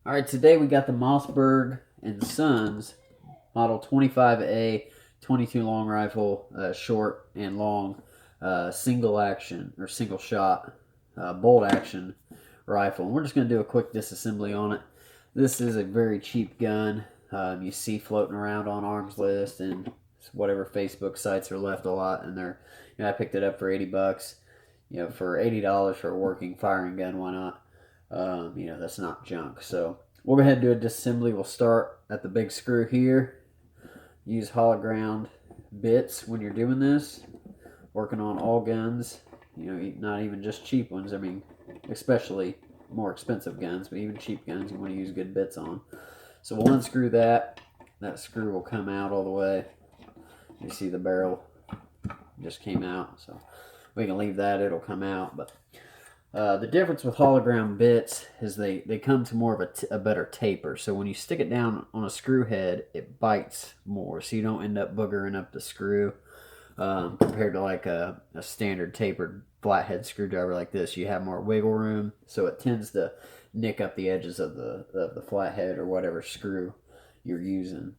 Alright, today we got the Mossberg & Sons Model 25A 22 long rifle, short and long, single action or single shot bolt action rifle. And we're just going to do a quick disassembly on it. This is a very cheap gun. You see floating around on Arms List and whatever Facebook sites are left a lot, and they're, I picked it up for $80. For $80 for a working firing gun, why not? That's not junk. So we'll go ahead and do a disassembly. We'll start at the big screw here. Use hollow ground bits when you're doing this. Working on all guns, not even just cheap ones. I mean, especially more expensive guns, but even cheap guns you want to use good bits on. So we'll unscrew that. That screw will come out all the way. You see the barrel just came out, so we can leave that, it'll come out. But the difference with hollow ground bits is they come to more of a better taper. So when you stick it down on a screw head, it bites more, so you don't end up boogering up the screw. Compared to like a standard tapered flathead screwdriver like this, you have more wiggle room, so it tends to nick up the edges of the flathead or whatever screw you're using.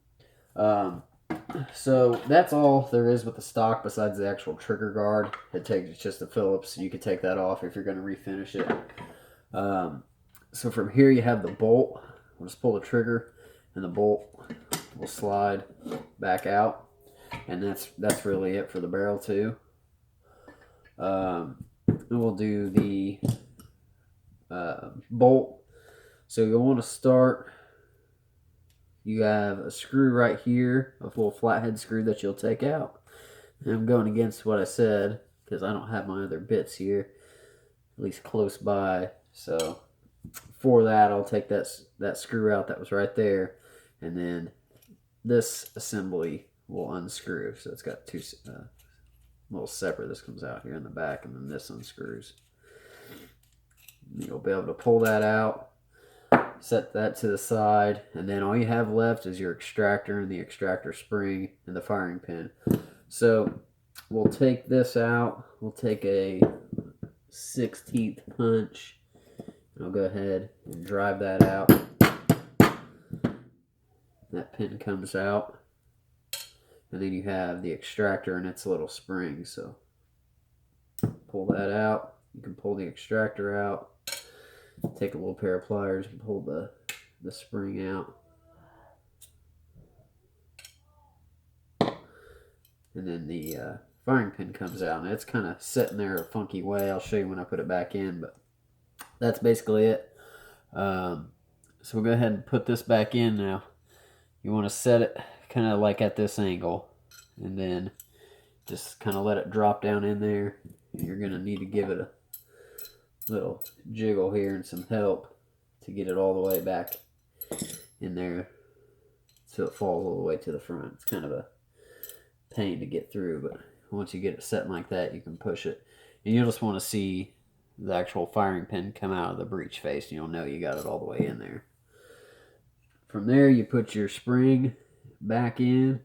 So that's all there is with the stock besides the actual trigger guard. It's just a Phillips. You could take that off if you're going to refinish it. So from here you have the bolt. We'll just pull the trigger and the bolt will slide back out. And that's really it for the barrel too. And we'll do the bolt. So you'll want to start. You have a screw right here, a little flathead screw that you'll take out. And I'm going against what I said because I don't have my other bits here, at least close by. So for that, I'll take that screw out that was right there, and then this assembly will unscrew. So it's got two little separate. This comes out here in the back, and then this unscrews. You'll be able to pull that out. Set that to the side, and then all you have left is your extractor and the extractor spring and the firing pin. So we'll take this out. We'll take a 16th punch, and I'll go ahead and drive that out. That pin comes out, and then you have the extractor and its little spring. So pull that out. You can pull the extractor out. Take a little pair of pliers and pull the spring out. And then the firing pin comes out. And it's kind of sitting there a funky way. I'll show you when I put it back in, but that's basically it. So we'll go ahead and put this back in now. You want to set it kind of like at this angle, and then just kind of let it drop down in there. You're going to need to give it a little jiggle here and some help to get it all the way back in there so it falls all the way to the front. It's kind of a pain to get through, but once you get it set like that, you can push it. And you'll just want to see the actual firing pin come out of the breech face, and you'll know you got it all the way in there. From there, you put your spring back in.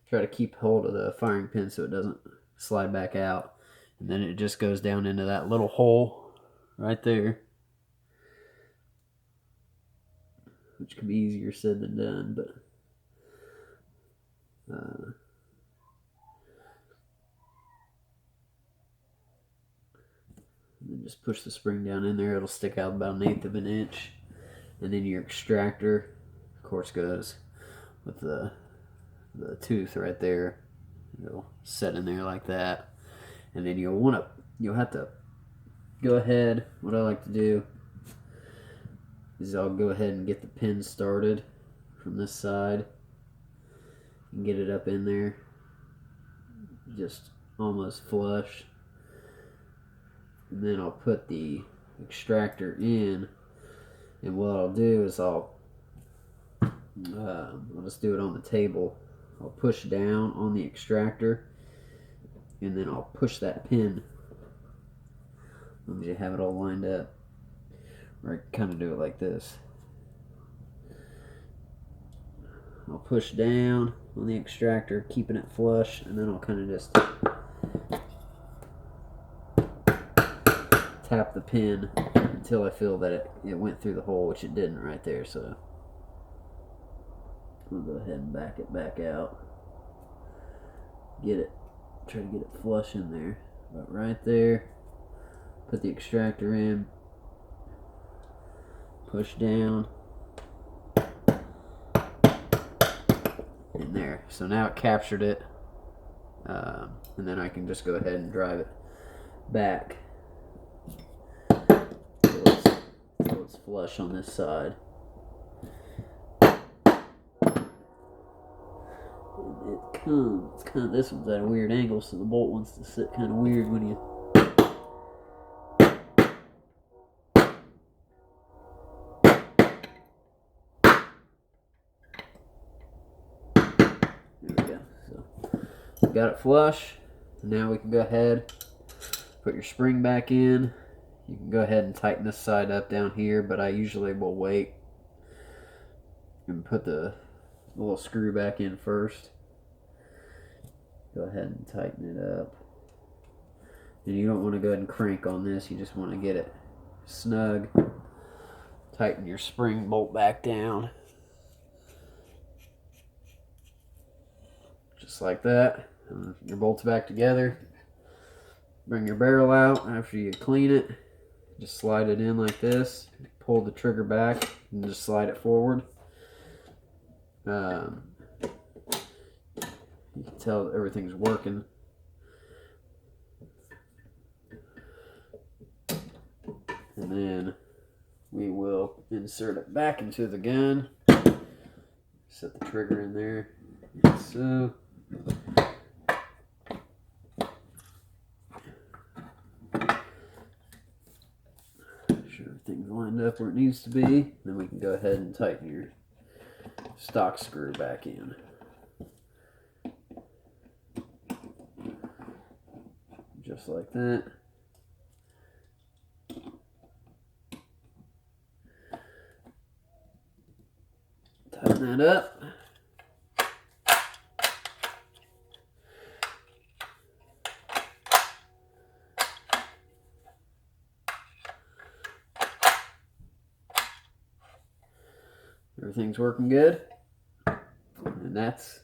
Try to keep hold of the firing pin so it doesn't slide back out. And then it just goes down into that little hole right there, which can be easier said than done, but and then just push the spring down in there. It'll stick out about 1/8 of an inch. And then your extractor, of course, goes with the tooth right there. It'll set in there like that. And then you'll have to go ahead. What I like to do is I'll go ahead and get the pin started from this side and get it up in there, just almost flush. And then I'll put the extractor in, and what I'll do is I'll just do it on the table. I'll push down on the extractor, and then I'll push that pin. As long as you have it all lined up. Or I kind of do it like this. I'll push down on the extractor, keeping it flush, and then I'll kind of just tap the pin until I feel that it went through the hole, which it didn't right there. So I'll go ahead and back it back out. Try to get it flush in there. But right there, put the extractor in, push down, in there. So now it captured it, and then I can just go ahead and drive it back till it's flush on this side. It's kind of, this one's at a weird angle, so the bolt wants to sit kind of weird when you. There we go. So got it flush. Now we can go ahead, put your spring back in. You can go ahead and tighten this side up down here, but I usually will wait and put the little screw back in first. Go ahead and tighten it up. And you don't want to go ahead and crank on this, you just want to get it snug. Tighten your spring bolt back down. Just like that. And your bolt's back together. Bring your barrel out after you clean it. Just slide it in like this. Pull the trigger back and just slide it forward. You can tell everything's working. And then we will insert it back into the gun. Set the trigger in there, like so. Sure everything's lined up where it needs to be. Then we can go ahead and tighten your stock screw back in. Just like that. Tighten that up. Everything's working good. And that's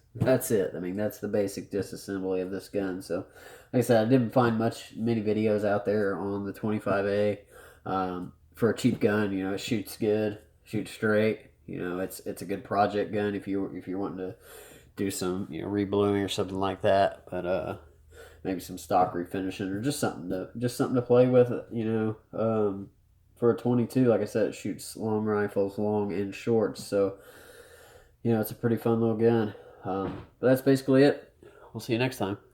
it. I mean, that's the basic disassembly of this gun. So, like I said, I didn't find many videos out there on the 25A. For a cheap gun, you know, it shoots good, shoots straight. You know, it's a good project gun if you're wanting to do some, you know, rebluing or something like that. But maybe some stock refinishing or just something to play with. You know, for a 22, like I said, it shoots long rifles, long and short. So, you know, it's a pretty fun little gun. But that's basically it. We'll see you next time.